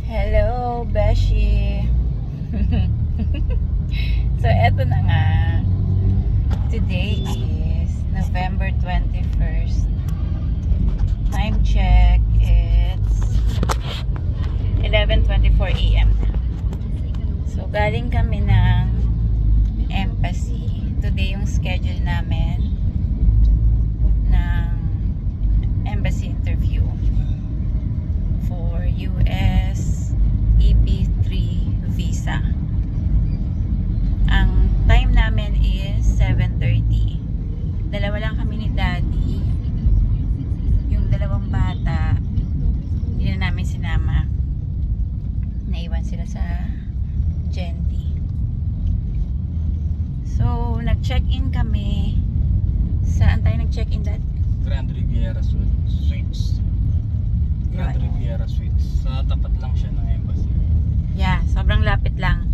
Hello, Beshi. So, eto na nga. Today is November 21st. Time check, it's 11:24 a.m. So, galing kami ng embassy. Today yung schedule namin ng embassy interview for US EP3 visa. Ang time namin is 7:30. Dalawa lang kami ni Daddy. Yung dalawang bata, hindi na namin sinama. Naiwan sila sa Genti. So, nag-check-in kami. Saan tayo nag-check-in, Dad? Grand Riviera Suites. Grand Yun. Riviera Suites. Sa tapat lang siya ng embassy. Yeah, sobrang lapit lang.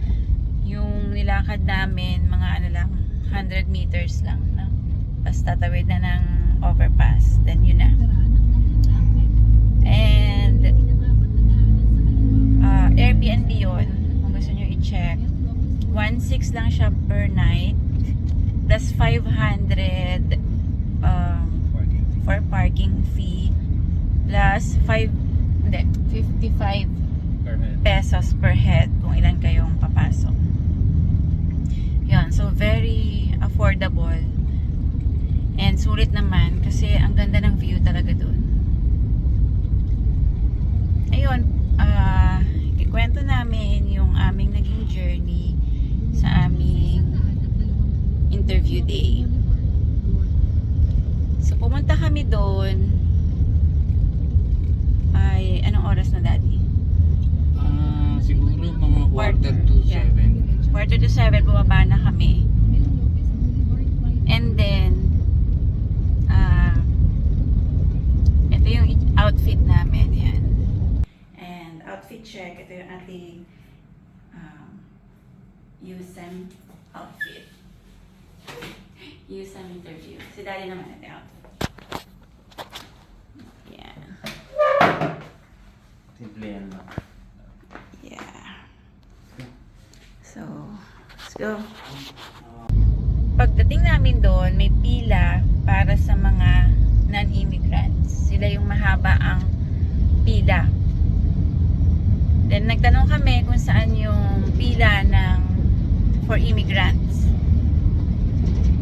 Yung nilakad namin, mga ano lang, 100 meters lang. No? Tapos tatawid na ng overpass. Then yun na. And Airbnb yun. Kung gusto nyo i-check. 1.6 lang siya per night. Plus 500 Parking. for parking fee. Plus 55 Per head. pesos per head kung ilan kayong papasok. Yan, so very affordable. And sulit naman kasi ang ganda ng view talaga doon. Ayun, ikwento namin yung aming naging journey sa aming interview day. So pumunta kami doon ay anong oras na, Daddy? Siguro mga quarter to Yeah. 7. Quarter to 7 bumaba na kami. And then ito yung outfit namin, yan. And outfit check, ito yung ating USM outfit. USM interview. Si Daddy naman ito yung outfit. Yan. Simple yan lang. Yeah. So, let's go. Pagdating namin doon, may pila para sa mga non-immigrants. Sila yung mahaba ang pila. Then, nagtanong kami kung saan yung pila for immigrants.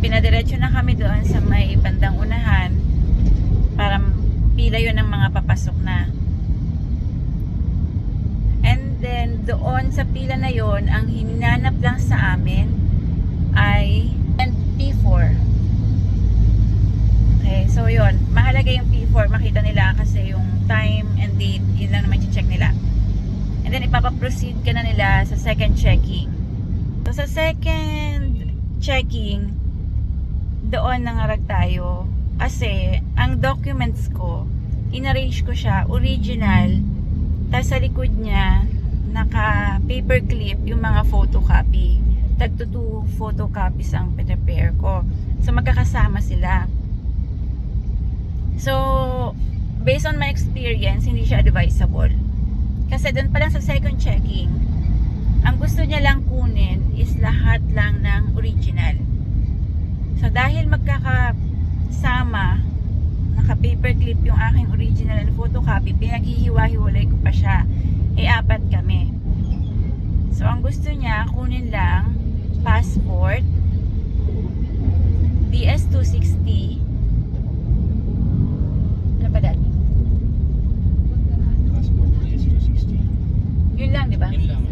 Pinadiretso na kami doon sa may bandang unahan para pila yun ng mga papasok na. And then, doon sa pila na yon, ang hinanap lang sa amin ay P4. Okay, so yon, mahalaga yung P4, makita nila kasi yung time and date, yun lang naman check nila. And then, ipapaproceed ka na nila sa second checking. So, sa second checking, doon nangarag tayo kasi ang documents ko, inarrange ko siya, original, tapos sa likod niya, naka paperclip yung mga photocopy. Tagto 2 photocopies ang prepare ko. So, magkakasama sila. So, based on my experience, hindi siya advisable. Kasi doon pa lang sa second checking, ang gusto niya lang kunin is lahat lang ng original. So, dahil magkakasama, naka-paperclip yung aking original and photocopy, pinaghihiwa-hiwalay ko pa siya. Apat kami. So, ang gusto niya, kunin lang passport, DS-260. Ano pa, Daddy? Passport DS-260. Yun lang, di ba? Yun lang.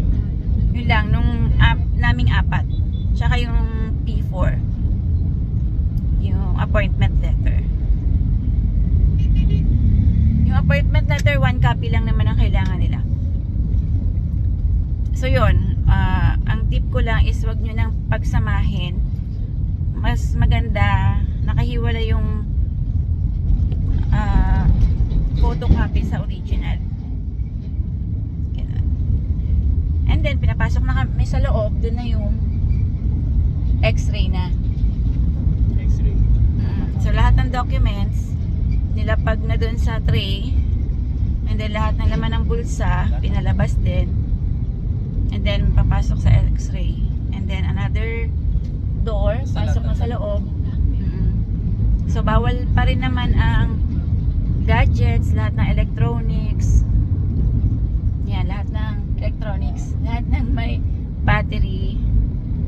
Yun lang, nung naming apat. Tsaka yung P4. Yung appointment letter. Yung appointment letter, 1 copy lang naman ang kailangan nila. So yun, ang tip ko lang is wag nyo nang pagsamahin. Mas maganda, nakahiwala yung photocopy sa original. Ganun. And then, pinapasok na kami sa loob, dun na yung x-ray na. X-ray. So lahat ng documents nilapag na doon sa tray. And then lahat ng laman ng bulsa, pinalabas din. And then papasok sa x-ray. And then another door, pasok na sa loob. So bawal pa rin naman ang gadgets, lahat ng electronics. Yan, lahat ng electronics. Lahat ng may battery.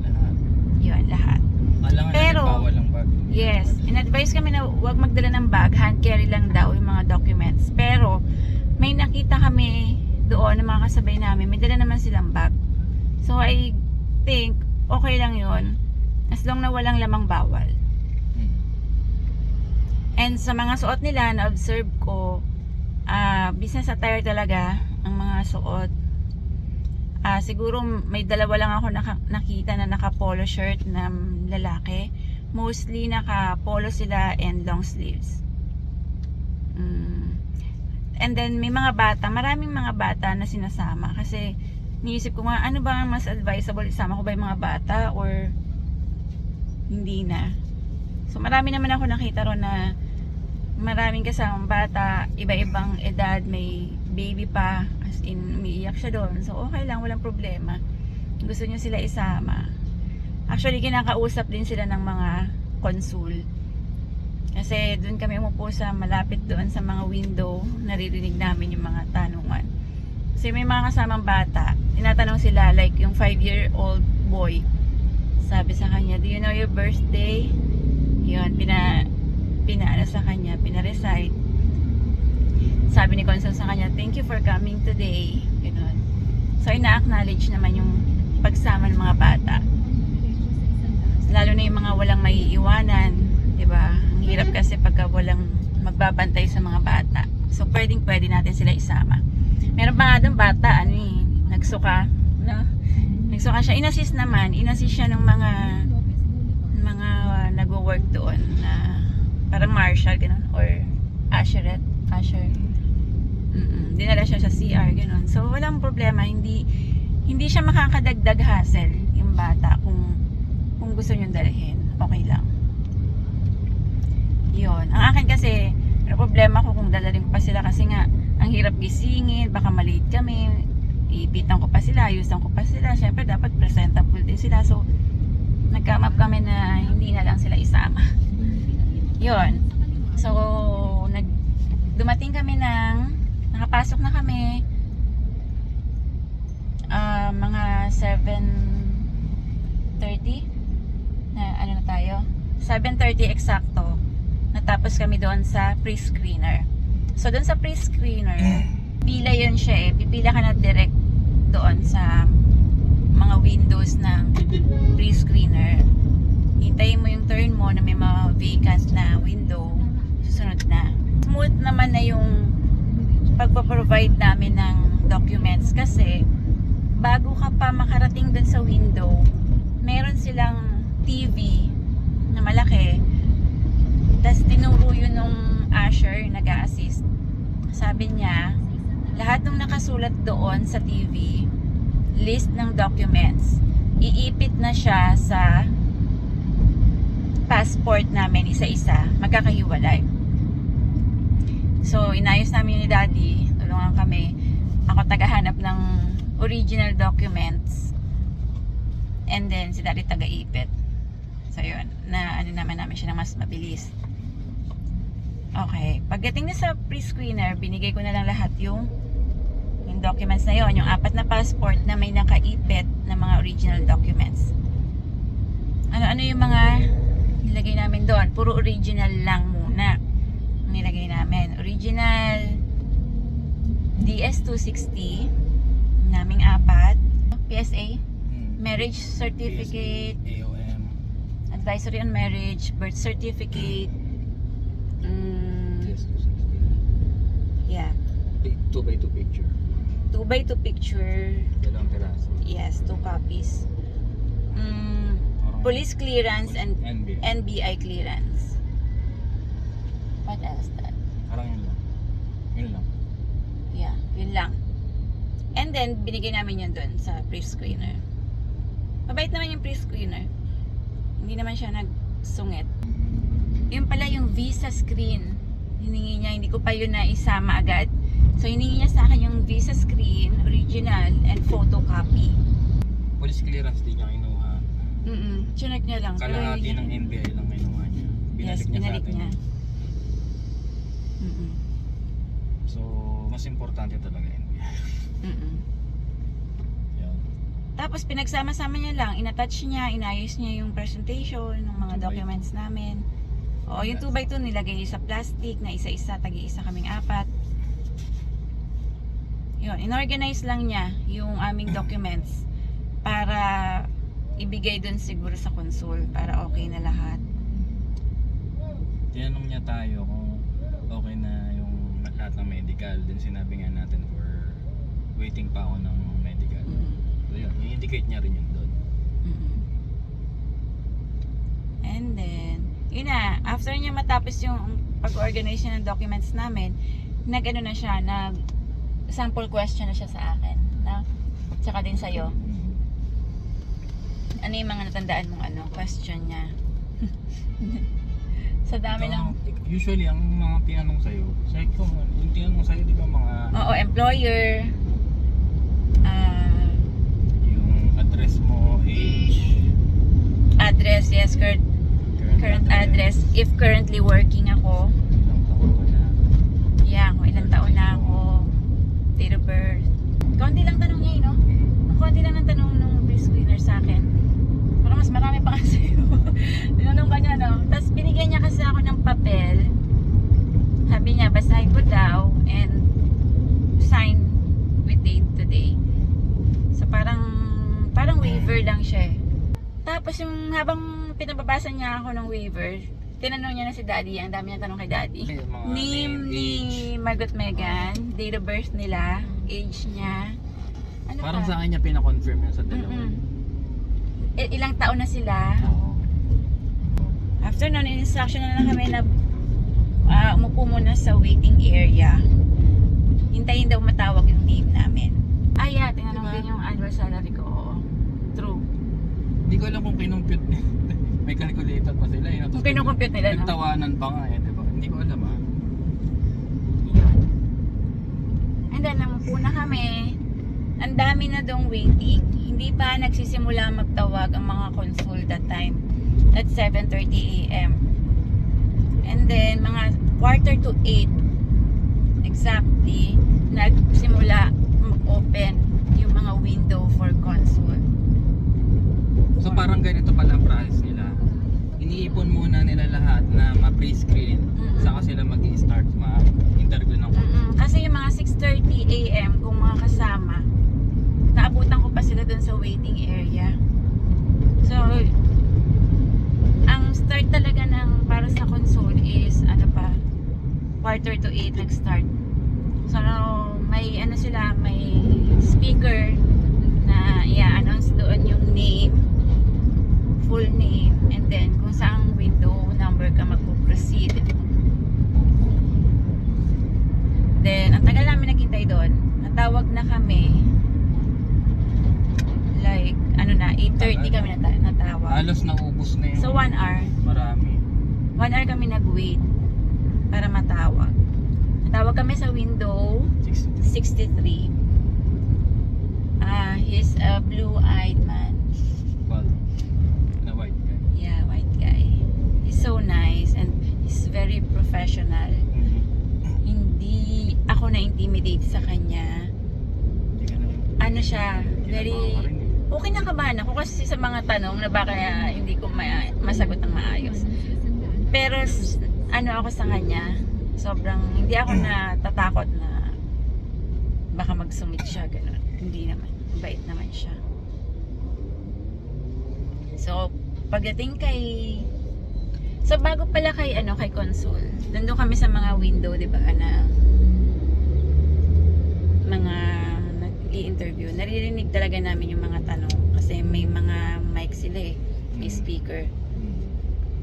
Lahat. Yun, lahat. Alam nga Pero, natin bawal ang bag. Yes, in-advise kami na huwag magdala ng bag, hand carry lang daw yung mga documents. Pero may nakita kami doon ng mga kasabay namin, may dala naman silang bag. So I think okay lang yun as long na walang lamang bawal. And sa mga suot nila, na-observe ko, business attire talaga ang mga suot. Siguro may dalawa lang ako nakita na naka-polo shirt na lalaki. Mostly naka-polo sila and long sleeves. And then may mga bata, maraming mga bata na sinasama. Kasi niisip ko nga, ano ba ang mas advisable? Isama ko ba yung mga bata or hindi na? So marami naman ako nakita ron na maraming kasamang bata, iba-ibang edad, may baby pa, as in umiiyak siya doon. So okay lang, walang problema. Gusto niyo sila isama. Actually, kinakausap din sila ng mga konsul. Kasi doon kami umupo sa malapit doon sa mga window, naririnig namin yung mga tanungan. Kasi may mga kasamang bata, tinatanong sila like yung 5-year-old boy. Sabi sa kanya, do you know your birthday? Yun, pinaano sa kanya, pina-recite. Sabi ni Consul sa kanya, thank you for coming today. Ganun. So, ina-acknowledge naman yung pagsama ng mga bata. Lalo na yung mga walang maiiwanan, di ba? Ang hirap kasi pagka walang magbabantay sa mga bata. So, pwede natin sila isama. Meron pa nga doon bata, nagsuka, no? Nagsuka siya. Inassist siya ng mga nagwo-work doon na parang marshal, gano'n, or usher. Dinala siya sa CR, gano'n. So, walang problema. Hindi siya makakadagdag hassle yung bata kung gusto nyo dalhin. Okay lang. Yun. Ang akin kasi, problema ko kung dalarin ko pa sila kasi nga, ang hirap gisingin, baka maliit kami, iipitan ko pa sila, ayusan ko pa sila. Siyempre, dapat presentable din sila. So, nag-come up kami na hindi na lang sila isama. Yun. So, dumating kami nakapasok na kami mga 7:30 na ano na tayo? 7:30 eksakto. Natapos kami doon sa pre-screener. So, doon sa pre-screener, pila yun siya eh. Pipila ka na direct doon sa mga windows ng pre-screener. Hintayin mo yung turn mo na may mga vacant na window. Susunod na. Smooth naman na yung pagpaprovide namin ng documents kasi bago ka pa makarating dun sa window, meron silang TV na malaki. Tapos tinuro yun nung usher, nag-a-assist. Sabi niya, lahat ng nakasulat doon sa TV, list ng documents, iipit na siya sa passport namin isa-isa, magkakahiwalay. So, inayos namin ni Daddy, tulungan kami. Ako tagahanap ng original documents. And then, si Daddy taga-ipit. So, yun. Na ano naman namin siya na mas mabilis. Okay. Pagdating na sa pre-screener, binigay ko na lang lahat yung documents na yon, yung 4 na passport na may nakaipit na mga original documents. Ano-ano yung mga nilagay namin doon? Puro original lang muna nilagay namin. Original DS-260 naming 4, PSA, marriage certificate, AOM, advisory on marriage, birth certificate, yeah, 2x2 picture. 2x2 picture. Dalawang piraso. Yes, 2 copies. Police clearance and NBI clearance. What else that? Parang yun lang. Yun lang. Yeah, yun lang. And then, binigay namin yun dun sa pre-screener. Mabait naman yung pre-screener. Hindi naman siya nagsungit. Yun pala yung visa screen. Hiningi niya, hindi ko pa yun na isama agad. So, hiningi niya sa akin yung visa screen, original, and photocopy. Police clearance din niya kinuha. Chinek niya lang. Pero Kalahati hindi- ng NBI lang kinuha niya. Yes, Binalik niya sa binalik atin. niya. Mm-mm. So, mas importante talaga NBI. Mm-mm. Yan. Tapos pinagsama-sama niya lang, inattach niya, inayos niya yung presentation ng mga 2x2. documents namin. Oo, yung 2x2 nilagay niya sa plastic na isa-isa, tagi-isa kaming 4. Yun, inorganize lang niya yung aming documents para ibigay dun siguro sa consul para okay na lahat. Tinanong niya tayo kung okay na yung lahat ng medical. Then sinabi nga natin for waiting pa ako ng medical. So yun, i-indicate niya rin yun doon. And then, yun na, after niya matapos yung pag-organize niya ng documents namin, nag-ano na siya, nag-sample question na siya sa akin. Na? Tsaka din sa'yo. Ano yung mga natandaan mong question niya? Sa dami ng... Usually, ang mga tinanong sa'yo, yung tinanong sa'yo, di ba mga... Oo, employer. Yung address mo, age, Address, yes, current address. If currently working ako. ilang taon ka na. Yeah, kung ilang taon na ako. Date of birth. Kaunti lang tanong niya, no? Ang kaunti lang ng tanong nung pre-screener sa akin. Parang mas marami pa kasi sa'yo. Tinanong ka niya, no? Tapos binigyan niya kasi ako ng papel. Sabi niya, basahin ko daw and sign with date today. So parang waiver lang siya eh. Tapos yung habang pinababasa niya ako ng waiver, tinanong niya na si Daddy, ang dami niya tanong kay Daddy. Yung mga Name ni Margot Megan, date of birth nila, age niya. Ano Parang pa? sa akin niya pina-confirm yun sa dalawa. Ilang taon na sila. Oo. After nun, in-instruction na lang kami na umupo muna sa waiting area. Hintayin daw matawag yung name namin. Yeah, tinanong Diba? din yung annual salary ko. Oo. True. Hindi ko alam kung kinumpute may calculator pa sila. Yun, Kung kinukompute nila, no? Nagtawanan pa nga eh, diba? Hindi ko alam ah. Yun. And then, namupo na kami. Ang dami na dong waiting. Hindi pa nagsisimula magtawag ang mga consul that time. At 7:30 a.m. And then, mga 7:45 exactly, nagsimula mag-open yung mga window for consul. So parang ganito pala ang process nila. Iniipon muna nila lahat na ma-pre-screen. Saka sila mag-i-start ma-interview ng Kasi yung mga 6:30 a.m. kung mga kasama, naabutan ko pa sila dun sa waiting area. So, ang start talaga ng para sa console is 7:45 nag-start. So, may sila, may speaker na i-announce doon yung name, full name, and then kung saang window number ka magpo-proceed. Then, ang tagal namin naghintay doon. Natawag na kami. Like, 8:30 kami natawag. Halos naubos na yung So, 1 hour. marami. 1 hour kami nag-wait para matawag. Natawag kami sa window 63. He's a blue-eyed man. Well, na white guy. Yeah, white guy. He's so nice and he's very professional. Hindi ako na-intimidate sa kanya. Hindi ka na Ano siya, very... kinabahan ka rin eh. Okay nakabahan ako kasi sa mga tanong na baka hindi ko masagot ng maayos. Pero ako sa kanya, sobrang hindi ako natatakot na baka mag-submit siya, gano'n. Hindi naman. Bait naman siya. So, pagdating so bago pala kay Consul, nandun kami sa mga window, di ba, na mga nag-i-interview. Naririnig talaga namin yung mga tanong kasi may mga mic sila eh. May speaker.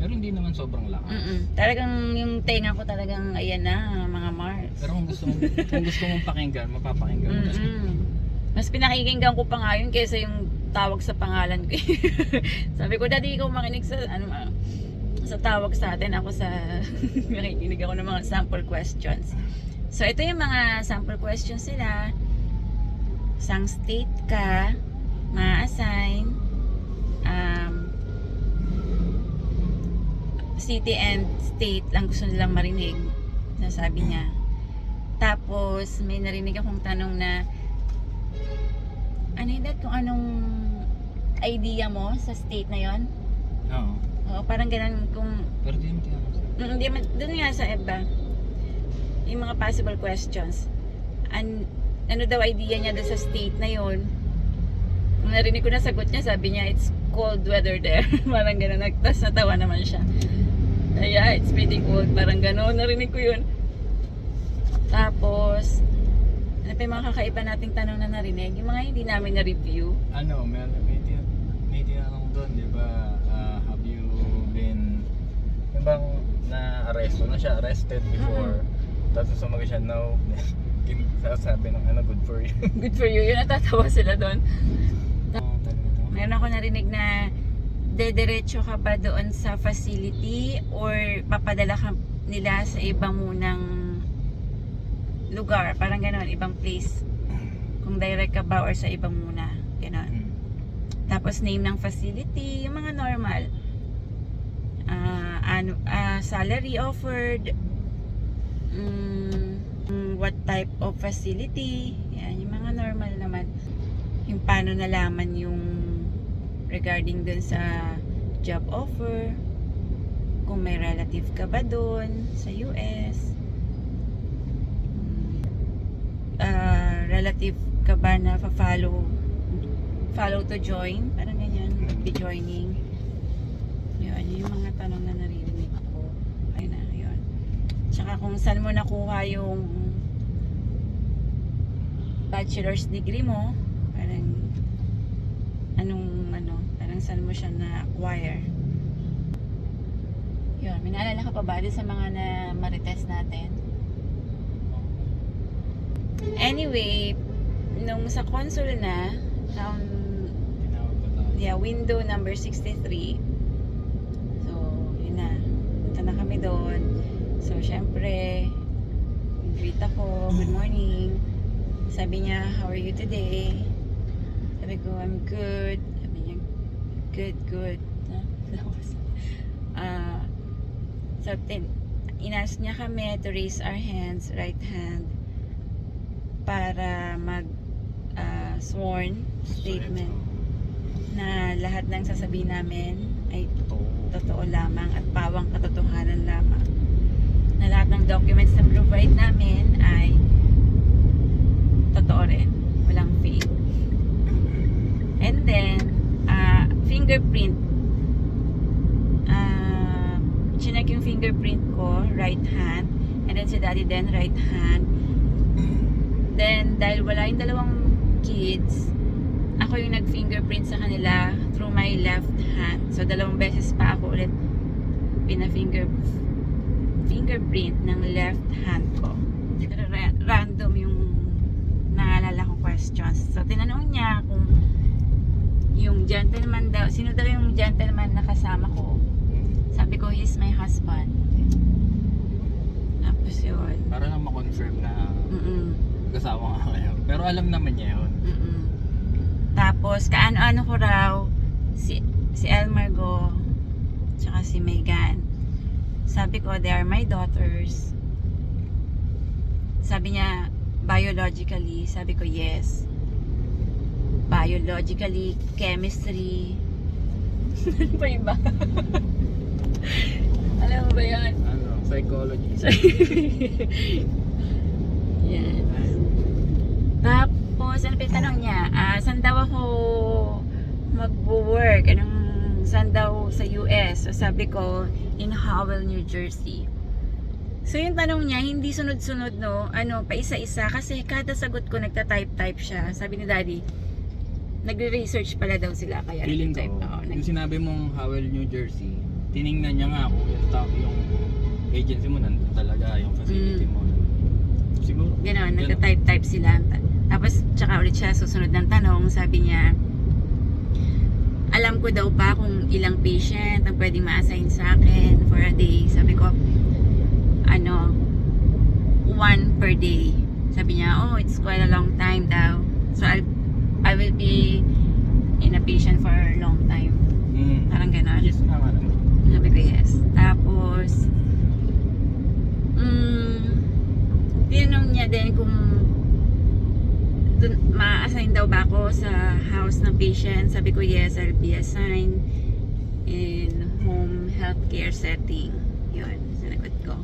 Pero hindi naman sobrang lakas. Talagang yung tenga ko talagang ayan na, mga Mars. Pero kung gusto mong pakinggan, mapapakinggan mo. Mas pinakikinggan ko pa nga yun kaysa yung tawag sa pangalan ko. Sabi ko, Daddy, ikaw makinig sa sa tawag sa atin. Ako sa nakikinig ako ng mga sample questions. So, ito yung mga sample questions nila. Sang state ka, ma-assign, city and state lang gusto nilang marinig, nasabi niya. Tapos, may narinig akong tanong na, ano yun, Dad, kung anong idea mo sa state na yon? Oo. Oo, parang ganun kung, Pero di mo tinanong. hindi, doon nga sa iba, yung mga possible questions. Ano daw idea niya doon sa state na yon? Nung narinig ko na sagot niya, sabi niya, it's cold weather there. Parang ganun, tapos natawa naman siya. Yeah, it's pretty cold. Parang gano'n. Narinig ko yun. Tapos, ano pa yung mga kakaiba nating tanong na narinig? Yung mga hindi namin na-review. Ano, may tinanong doon, di ba? Have you been, yung bang na-arresto na siya, arrested before? Tapos sumagot siya, no. Sabi ng ano, good for you. Good for you. Yun, natatawa sila doon. Meron ako narinig na dediretso ka ba doon sa facility or papadala ka nila sa ibang munang lugar, parang gano'n, ibang place, kung direct ka ba or sa ibang muna, gano'n. Tapos name ng facility, yung mga normal, salary offered, what type of facility, yan, yung mga normal naman. Yung paano nalaman yung regarding dun sa job offer, kung may relative ka ba dun sa US, relative ka ba na follow to join, parang ganyan, be joining. Yun, yung mga tanong na naririnig ko. Ayun na, yun. Tsaka kung saan mo nakuha yung bachelor's degree mo, parang parang saan mo siya na-acquire. Yun, may naalala ka pa ba sa mga na marites natin? Anyway, nung sa console na, window number 63. So, yun na. Punta na kami doon. So, syempre, greet ako, good morning. Sabi niya, how are you today? Sabi ko, I'm good. Sabi niya, good. So, inas niya kami to raise our hands, right hand, para mag sworn statement na lahat ng sasabihin namin ay totoo lamang at pawang katotohanan lamang. Na lahat ng documents na provide namin ay totoo rin. Walang fake. And then, fingerprint. Chinek yung fingerprint ko, right hand. And then si daddy din, right hand. Then, dahil wala yung dalawang kids, ako yung nag-fingerprint sa kanila through my left hand. So, dalawang beses pa ako ulit fingerprint ng left hand ko. Random yung naalala kong questions. So, tinanong niya kung yung gentleman daw, sino daw yung gentleman na kasama ko. Sabi ko, he's my husband. Tapos yun. Para lang ma-confirm na kasama nga kayo. Pero alam naman niya yun. Tapos, kaano-ano ko raw, si Elmargo, tsaka si Megan. Sabi ko, they are my daughters. Sabi niya, biologically. Sabi ko, yes. Biologically, chemistry. Ano ba iba? Alam mo ba yan? Psychology. Yan. Tapos, ano pa yung tanong niya? Saan daw ako mag-work? Saan daw sa US? So, sabi ko, in Howell, New Jersey. So, yung tanong niya, hindi sunod-sunod, no? Pa isa-isa. Kasi kada sagot ko, nagta-type-type siya. Sabi ni Daddy, nagre-research pala daw sila. Kaya feeling ko, yung sinabi mong Howell, New Jersey, tiningnan niya nga kung yung agency mo nandun talaga, yung facility mo. Siguro. Ganon, nagta-type-type sila. Tapos, tsaka ulit siya susunod ng tanong, sabi niya, alam ko daw pa kung ilang patient ang pwedeng ma-assign sa akin for a day. Sabi ko, 1 one per day. Sabi niya, oh, it's quite a long time daw. So, I will be in a patient for a long time. Parang gano'n. Yes, tama naman. Sabi ko, yes. Tapos, tinanong niya din kung ma-assign daw ba ako sa house ng patient. Sabi ko, yes, I'll be assigned in home healthcare setting. Yun, sinagot ko.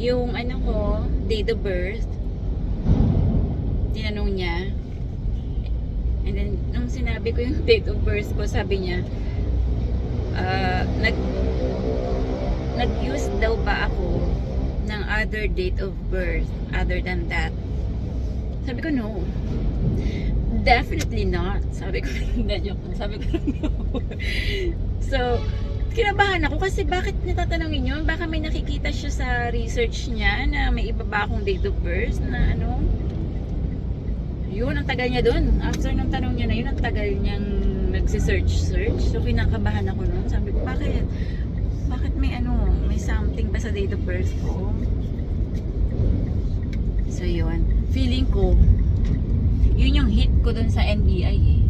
Yung ano ko, date of birth, tinanong niya. And then, nung sinabi ko yung date of birth ko, sabi niya, nag-use daw ba ako ng other date of birth other than that? Sabi ko, no. Definitely not. Sabi ko, sabi ko, no. So, kinabahan ako kasi bakit natatanungin yun? Baka may nakikita siya sa research niya na may iba ba akong date of birth na ano? Yun, ang tagal niya dun. After nung tanong niya na yun, ang tagal niyang nagsisearch. So, kinakabahan ako nun. Sabi ko, bakit? Bakit may ano, may something ba sa date of birth ko? So, yun. Feeling ko, yun yung hit ko dun sa NBI eh.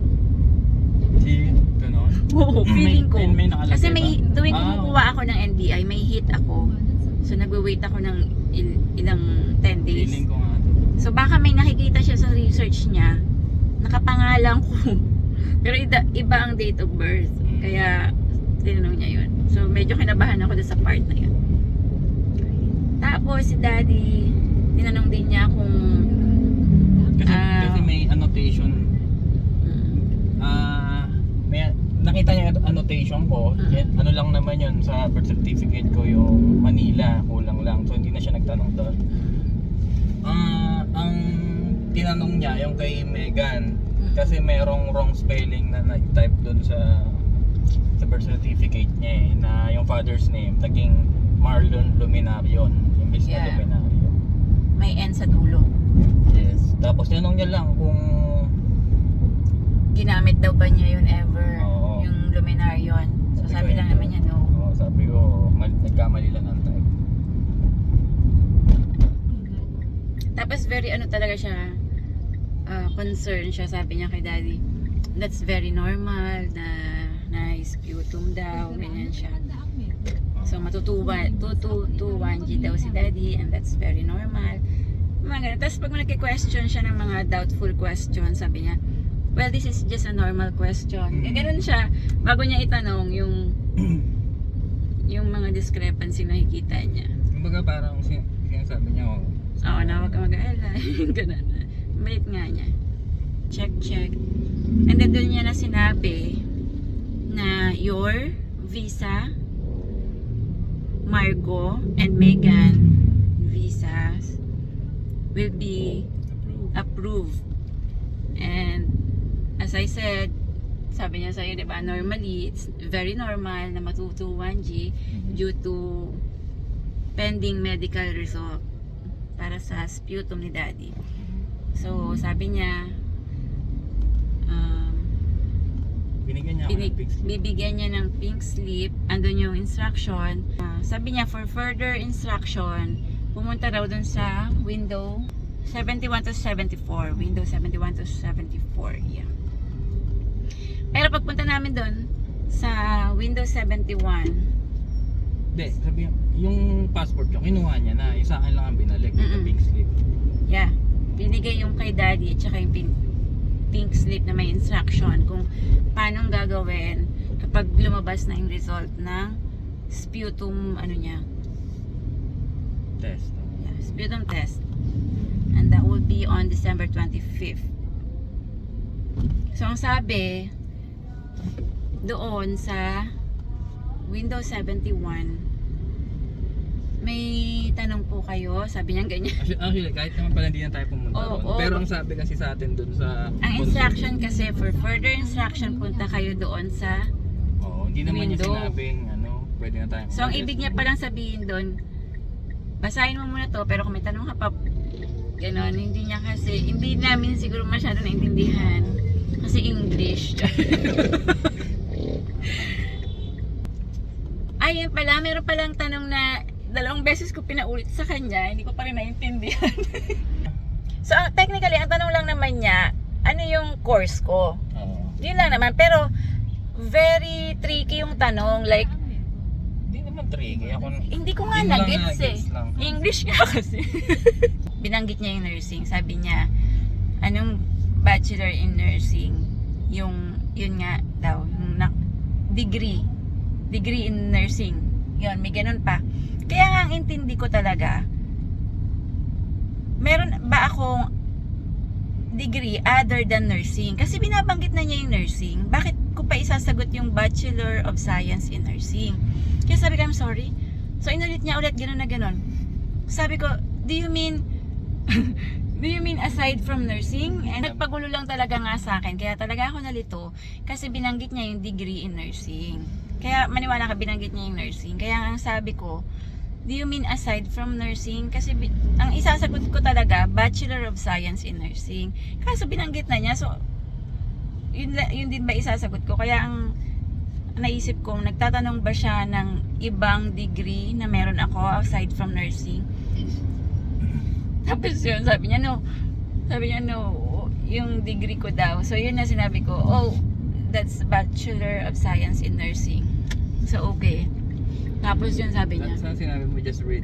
Ganon? Oo, feeling ko. May nakalagay Kasi may, ba? tuwing kumukuha ako ng NBI, may hit ako. So, nagwe-wait ako ng ilang 10 days. Feeling ko nga. So baka may nakikita siya sa research niya, nakapangalan ko. Pero iba ang date of birth. Kaya tinanong niya yun. So medyo kinabahan ako sa part na yun. Tapos si Daddy, tinanong din niya kung Kasi may annotation. May nakita niya yung annotation ko. Ano lang naman yun sa birth certificate ko, yung Manila, kulang lang. So hindi na siya nagtanong doon. Ang tinanong niya yung kay Megan kasi merong wrong spelling na nag-type doon sa birth certificate niya eh, na yung father's name naging Marlon Luminarion imbis na Luminario. may N sa dulo. Yes. Tapos tinanong niya lang kung Ginamit daw ba niya yun ever? Oo. Yung Luminarion. So sabi lang naman niya no. sabi ko nagkamali lang ang type. Tapos very ano talaga siya, concerned siya, sabi niya kay Daddy, that's very normal na sputum daw, ganyan siya. So matutuwan, 221G daw si Daddy and that's very normal. Mga ganun. Tapos pag nagki-question siya ng mga doubtful question, sabi niya, well, this is just a normal question. Ganun siya, bago niya itanong yung mga discrepancy na nakikita niya. Kumbaga parang sinasabi niya Oo, na huwag ka mag-aalala. Ganun na. Bait nga niya. Check. And then doon niya na sinabi na your visa, Margo and Megan visas will be approved. And as I said, sabi niya sa'yo, diba, normally, it's very normal na matuto 1G due to pending medical result para sa sputum ni Daddy. So, sabi niya, bibigyan niya ng pink slip. Andun yung instruction. Sabi niya, for further instruction, pumunta raw dun sa window 71 to 74. Window 71 to 74. Yeah. Pero pagpunta namin dun sa window 71, hindi, sabi yung passport ko, kinuha niya na. Yung sa akin lang ang binalik, yung pink slip. yeah, binigay yung kay Daddy at saka yung pink slip na may instruction kung paano gagawin kapag lumabas na yung result ng sputum, ano niya, Test. yeah, sputum test. And that will be on December 25th. So, ang sabi doon sa Windows 71, may tanong po kayo, sabi niya ganyan. Actually, kahit naman pala hindi na tayo pumunta doon. Pero ang sabi kasi sa atin doon sa ang instruction kasi, for further instruction, punta kayo doon sa hindi naman niya window. sinabing pwede na tayo. So, ang ibig niya palang sabihin doon, basahin mo muna to, pero kung may tanong ka pa, gano'n, hindi niya kasi, hindi namin siguro masyado naintindihan. Kasi English. Ayun pala, meron palang tanong na 2 beses ko pinaulit sa kanya, hindi ko pa rin naintindihan. So, technically, ang tanong lang naman niya, ano yung course ko? Oo. Yun lang naman, pero very tricky yung tanong, like, Hindi naman tricky. Ako, hindi ko nga Hindi mo lang na-gets eh. na-gets lang. English nga kasi. Binanggit niya yung nursing. Sabi niya, anong bachelor in nursing? Yun nga daw, yung degree. Degree in nursing. Yun, may ganun pa. Kaya nga ang intindi ko talaga, meron ba akong degree other than nursing? Kasi binabanggit na niya yung nursing. Bakit ko pa isasagot yung Bachelor of Science in Nursing? Kaya sabi ko, I'm sorry. So inulit niya ulit, gano'n na gano'n. Sabi ko, do you mean aside from nursing? And nagpagulo lang talaga nga sa akin. Kaya talaga ako nalito kasi binanggit niya yung degree in nursing. Kaya maniwala ka, binanggit niya yung nursing. Kaya ang sabi ko, do you mean aside from nursing? Kasi ang isasagot ko talaga, Bachelor of Science in Nursing. Kaso binanggit na niya, so yun din ba isasagot ko? Kaya ang naisip ko, nagtatanong ba siya ng ibang degree na meron ako aside from nursing? Tapos yun, sabi niya no, yung degree ko daw. So yun na sinabi ko, oh, that's Bachelor of Science in Nursing. So okay. Tapos yun sabi niya, Saan sinabi mo just read?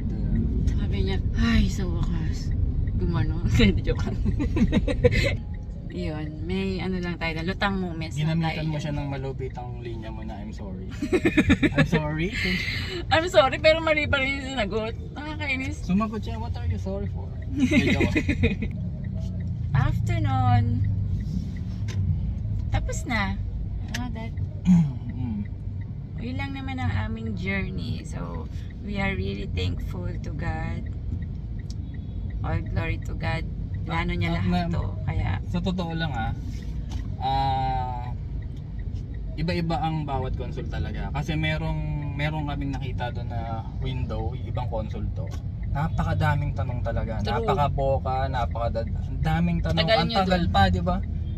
sabi niya, ay, sa wakas. Gumano. Hindi, joke lang. Yun, may ano lang tayo, lutang moments lang tayo. Ginamitan mo siya ng malupitang linya mo na I'm sorry. I'm sorry? I'm sorry, pero mali pa rin yung sinagot. Nakakainis. Sumagot siya, what are you sorry for? After nun, tapos na. That, yun lang naman ang aming journey. So, we are really thankful to God. All glory to God. Plano niya lahat to. Kaya, Sa totoo lang iba-iba ang bawat console talaga. Kasi merong kaming nakita doon na window, ibang console to. Napakadaming tanong talaga. True. Napaka-boka, daming tanong. Tagal Ang nyo tagal dun. pa, di ba?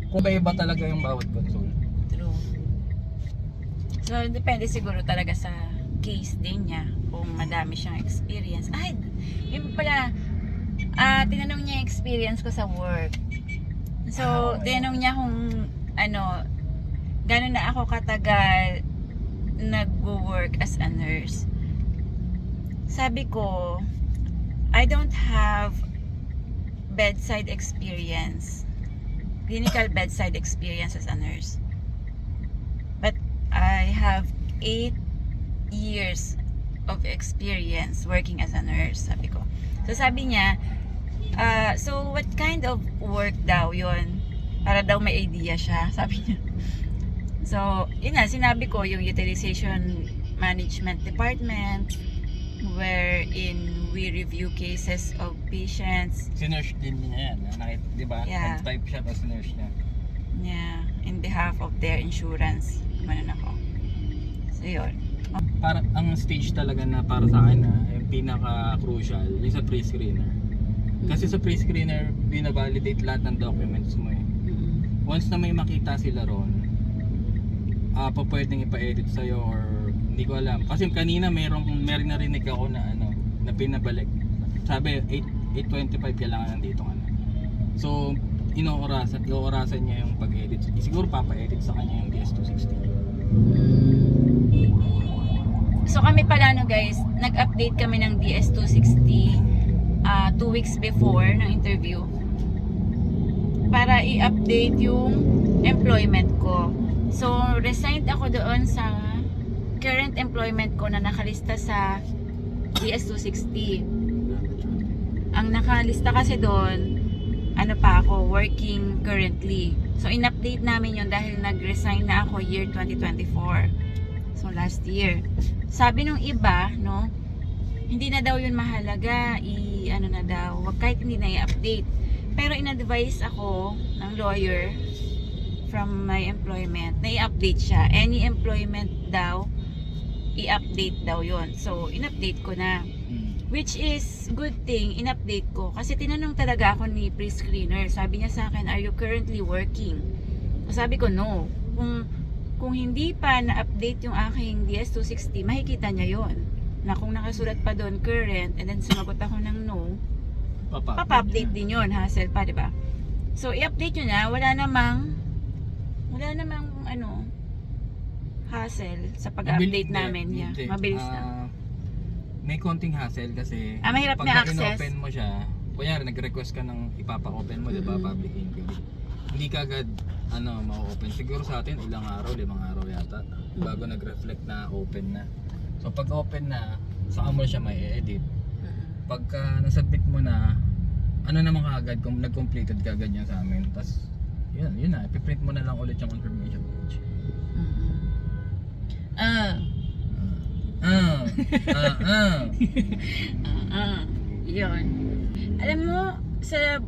Kung iba talaga yung bawat console. true. So, depende siguro talaga sa case din niya. Kung madami siyang experience. Ay, yun pala, tinanong niya yung experience ko sa work. So, Okay. tinanong niya kung gano'n na ako katagal nag-work as a nurse. Sabi ko, I don't have bedside experience. Clinical bedside experience as a nurse. But I have 8 years of experience working as a nurse, sabi ko. So sabi niya, so what kind of work daw yon? Para daw may idea siya, sabi niya. So, yun na, sinabi ko yung utilization management department wherein we review cases of patients. Sinurse din niya yan. Di ba? Yeah. Nag-type siya tapos sinurse niya. Yeah, in behalf of their insurance. Kumanan ako. So, yun. Para, ang stage talaga na para sa akin yung pinaka-crucial, yung sa pre-screener. Kasi sa pre-screener, binavalidate lahat ng documents mo eh. Once na may makita sila ron, pwedeng ipa-edit sa'yo or hindi ko alam. Kasi kanina meron narinig ako na na pinabalik. Sabi 8:25 kailangan nandito ka na. So ioorasan niya yung pag-edit. Siguro papa-edit sa kanya yung DS260. So kami pala guys, nag-update kami ng DS260 2 weeks before ng interview para i-update yung employment ko. So resigned ako doon sa current employment ko na nakalista sa DS260. Ang nakalista kasi doon, pa ako, working currently. So in-update namin yun dahil nag-resign na ako year 2024. So last year. Sabi nung iba, hindi na daw yun mahalaga, na daw, wag kahit hindi na i-update. Pero in-advise ako ng lawyer from my employment na i-update siya. Any employment daw, i-update daw yon. So, in-update ko na. Which is good thing, in-update ko. Kasi tinanong talaga ako ni pre-screener. Sabi niya sa akin, are you currently working? Sabi ko, no. Kung hindi pa na-update yung aking DS260, makikita niya yon. na kung nakasulat pa doon current and then sumagot ako ng no, papa-update din yun, hassle pa, di ba? So, i-update nyo na, wala namang ano, hassle sa pag-update namin. Yeah, mabilis na. May konting hassle kasi Mahirap na pagka access. in-open mo siya, kunyari nag-request ka ng ipapa-open mo, di ba, public inquiry. Hindi ka agad ma-open. Siguro sa atin, 5 araw yata, bago nag-reflect na open na. So pag open na, saka mo siya may edit. Pagka nasubmit mo na, ano naman kaagad kung nag-completed ka agad yan sa amin. Tapos, yun na, ipiprint mo na lang ulit yung confirmation page. Yun. Alam mo, sa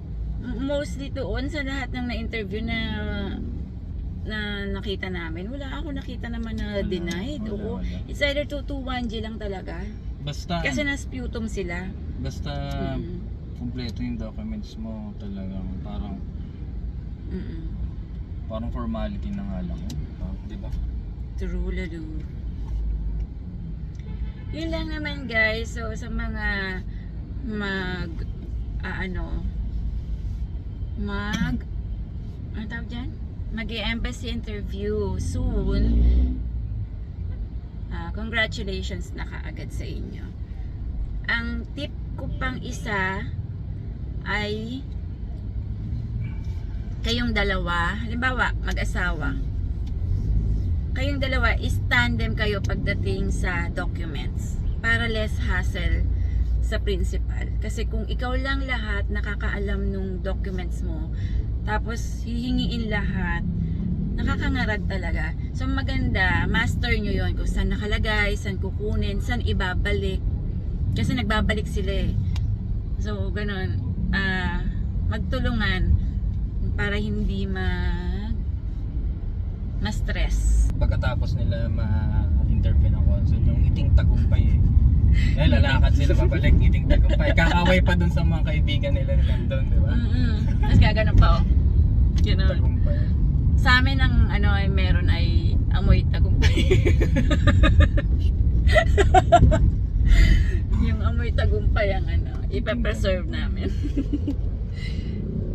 mostly doon sa lahat ng na-interview na nakita namin, wala ako nakita naman na denied. Oo. Wala. It's either 221G lang talaga. Basta, Kasi na-sputum sila. basta kumpleto yung documents mo, talagang parang formality na nga lang yun. Di ba? True, lalo. Yun lang naman guys. So sa mga ano tawag dyan? Mag-i-embassy interview soon. Congratulations na kaagad sa inyo. Ang tip ko pang isa ay kayong dalawa, halimbawa mag-asawa, kayong dalawa is tandem kayo pagdating sa documents para less hassle sa principal. Kasi kung ikaw lang lahat nakakaalam nung documents mo, tapos hihingiin lahat, nakakangarag talaga. So maganda, master nyo yon kung saan nakalagay, saan kukunin, saan ibabalik. Kasi nagbabalik sila eh. So ganun, magtulungan para hindi ma-stress. Pagkatapos nila ma-interview ng consul, yung ngiting tagumpay eh. Dahil lalakad sila pabalik, ngiting tagumpay. Kakaway pa dun sa mga kaibigan nila nandun, di ba? Tapos gaganon pa oh. Ganun. Tagumpay. Sa amin ang ay meron ay amoy tagumpay. Yung amoy tagumpay ang ipe-preserve namin.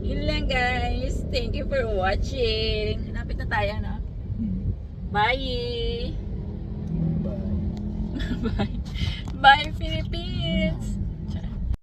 Yun lang guys. Thank you for watching. Lapit na tayo, no? Bye! Bye. Bye! Bye, Philippines!